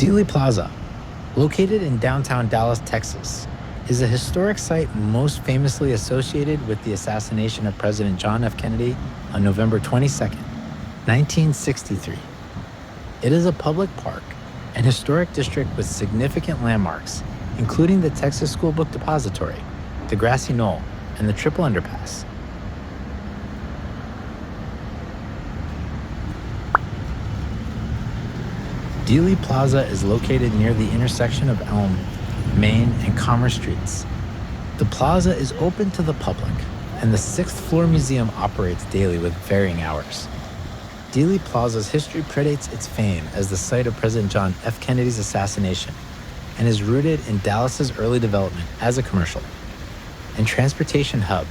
Dealey Plaza, located in downtown Dallas, Texas, is a historic site most famously associated with the assassination of President John F. Kennedy on November 22, 1963. It is a public park and historic district with significant landmarks, including the Texas School Book Depository, the Grassy Knoll, and the Triple Underpass. Dealey Plaza is located near the intersection of Elm, Main, and Commerce Streets. The plaza is open to the public, and the sixth floor museum operates daily with varying hours. Dealey Plaza's history predates its fame as the site of President John F. Kennedy's assassination and is rooted in Dallas's early development as a commercial and transportation hub.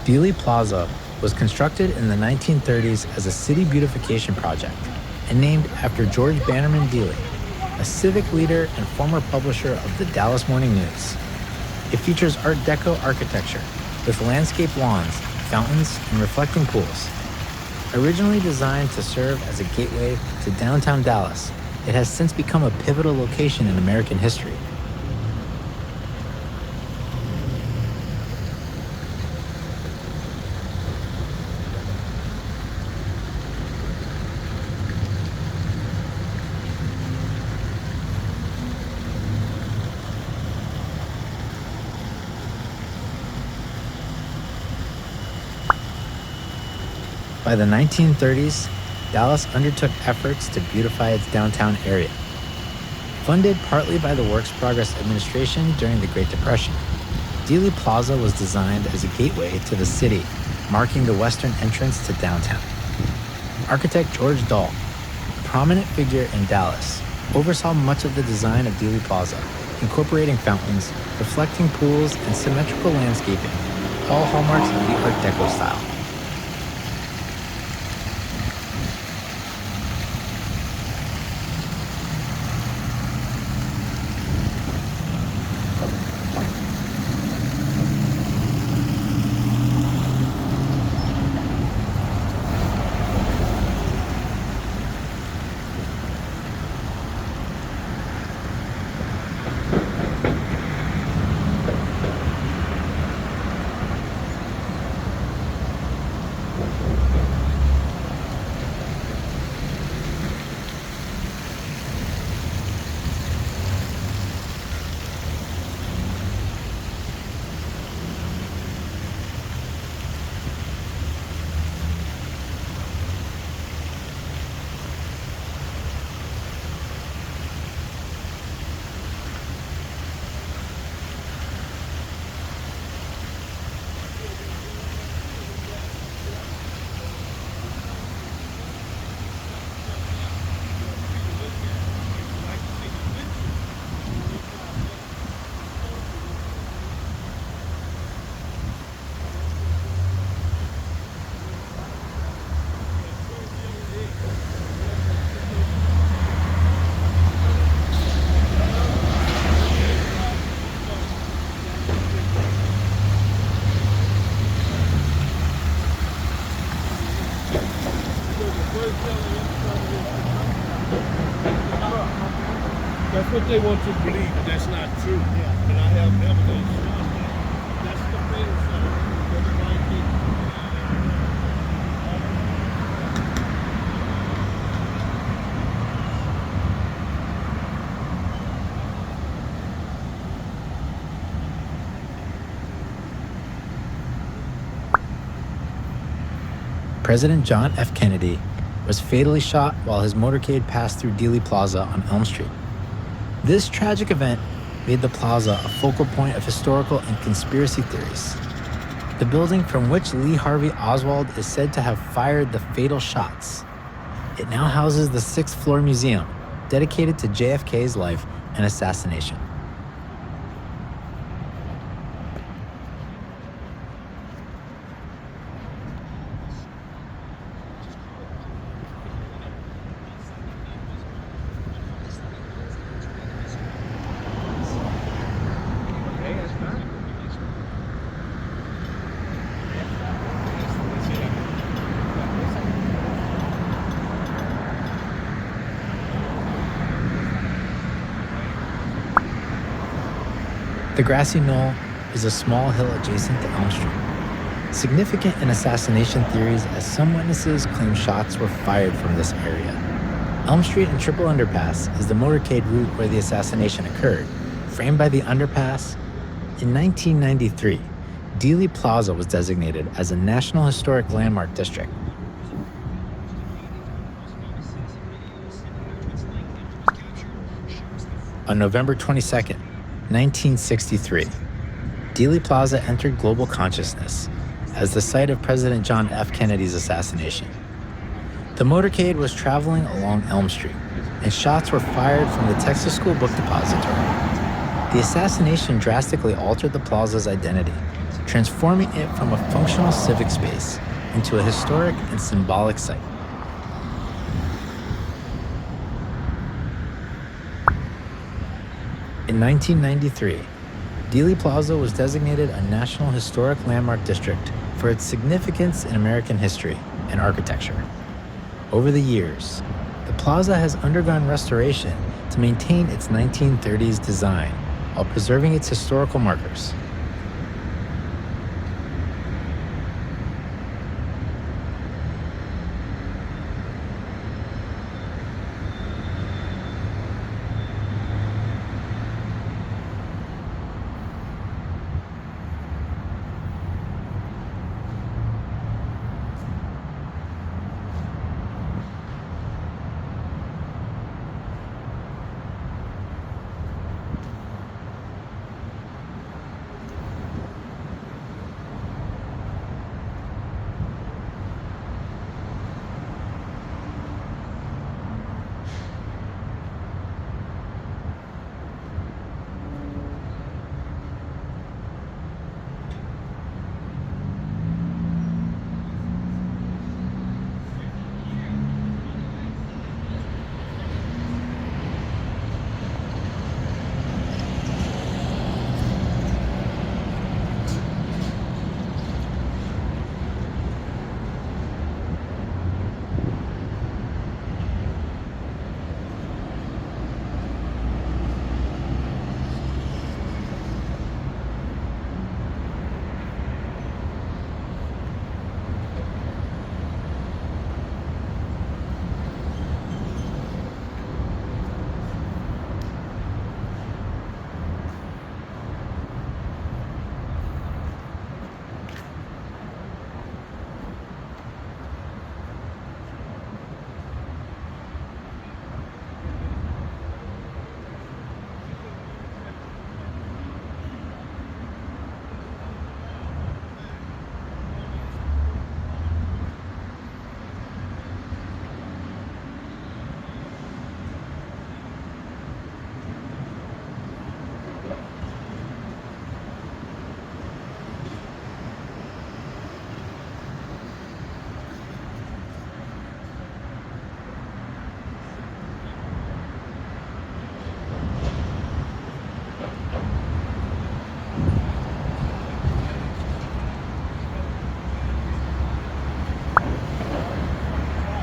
Dealey Plaza was constructed in the 1930s as a city beautification project and named after George Bannerman Dealey, a civic leader and former publisher of the Dallas Morning News. It features Art Deco architecture with landscape lawns, fountains, and reflecting pools. Originally designed to serve as a gateway to downtown Dallas, it has since become a pivotal location in American history. By the 1930s, Dallas undertook efforts to beautify its downtown area. Funded partly by the Works Progress Administration during the Great Depression, Dealey Plaza was designed as a gateway to the city, marking the western entrance to downtown. Architect George Bannerman, a prominent figure in Dallas, oversaw much of the design of Dealey Plaza, incorporating fountains, reflecting pools, and symmetrical landscaping, all hallmarks of the Art Deco style. That's what they want you to believe, but that's not true. Yeah. And I have evidence. That's the famous President John F. Kennedy was fatally shot while his motorcade passed through Dealey Plaza on Elm Street. This tragic event made the plaza a focal point of historical and conspiracy theories. The building from which Lee Harvey Oswald is said to have fired the fatal shots. It now houses the sixth floor museum, dedicated to JFK's life and assassination. The Grassy Knoll is a small hill adjacent to Elm Street, significant in assassination theories as some witnesses claim shots were fired from this area. Elm Street and Triple Underpass is the motorcade route where the assassination occurred, framed by the underpass. In 1993, Dealey Plaza was designated as a National Historic Landmark District. On November 22, 1963, Dealey Plaza entered global consciousness as the site of President John F. Kennedy's assassination. The motorcade was traveling along Elm Street, and shots were fired from the Texas School Book Depository. The assassination drastically altered the plaza's identity, transforming it from a functional civic space into a historic and symbolic site. In 1993, Dealey Plaza was designated a National Historic Landmark District for its significance in American history and architecture. Over the years, the plaza has undergone restoration to maintain its 1930s design while preserving its historical markers.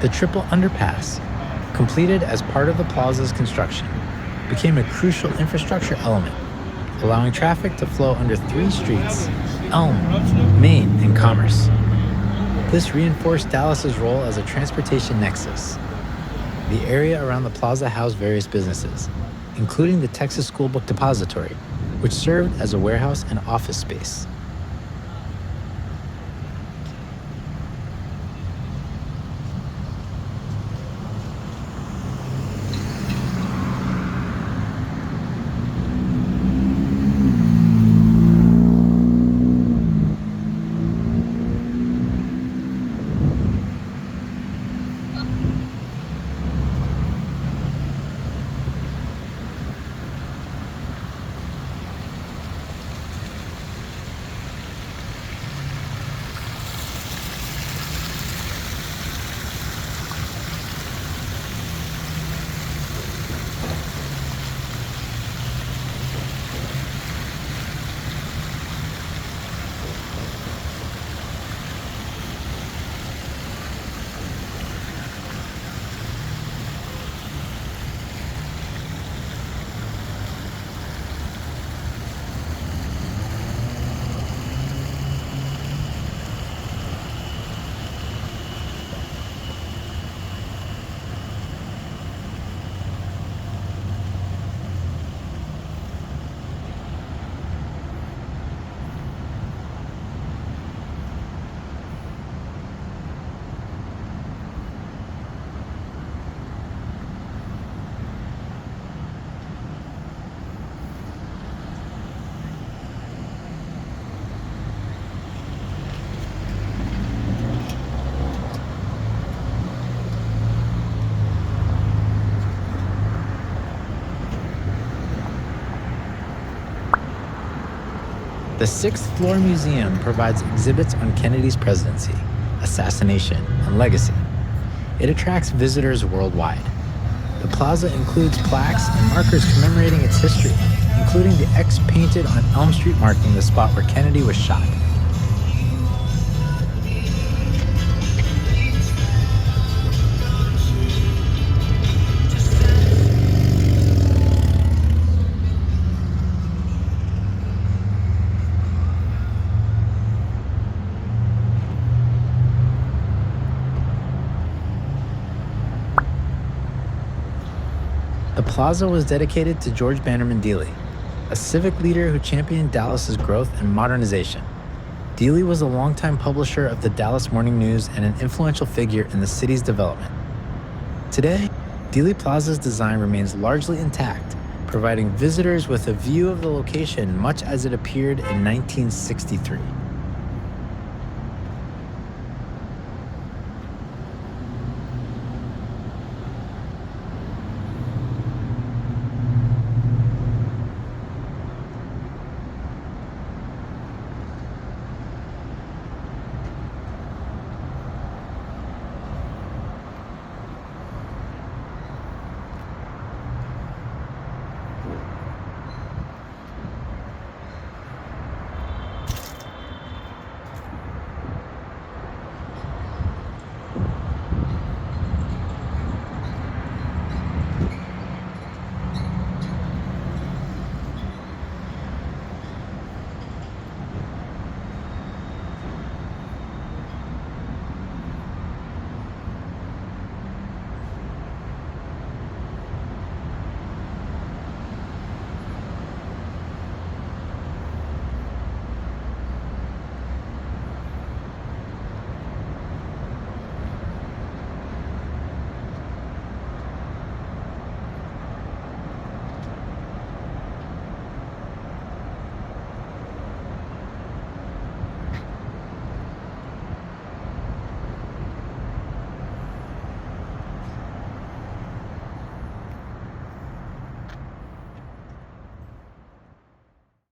The Triple Underpass, completed as part of the plaza's construction, became a crucial infrastructure element, allowing traffic to flow under three streets: Elm, Main, and Commerce. This reinforced Dallas's role as a transportation nexus. The area around the plaza housed various businesses, including the Texas School Book Depository, which served as a warehouse and office space. The sixth-floor museum provides exhibits on Kennedy's presidency, assassination, and legacy. It attracts visitors worldwide. The plaza includes plaques and markers commemorating its history, including the X painted on Elm Street marking the spot where Kennedy was shot. The plaza was dedicated to George Bannerman Dealey, a civic leader who championed Dallas's growth and modernization. Dealey was a longtime publisher of the Dallas Morning News and an influential figure in the city's development. Today, Dealey Plaza's design remains largely intact, providing visitors with a view of the location much as it appeared in 1963.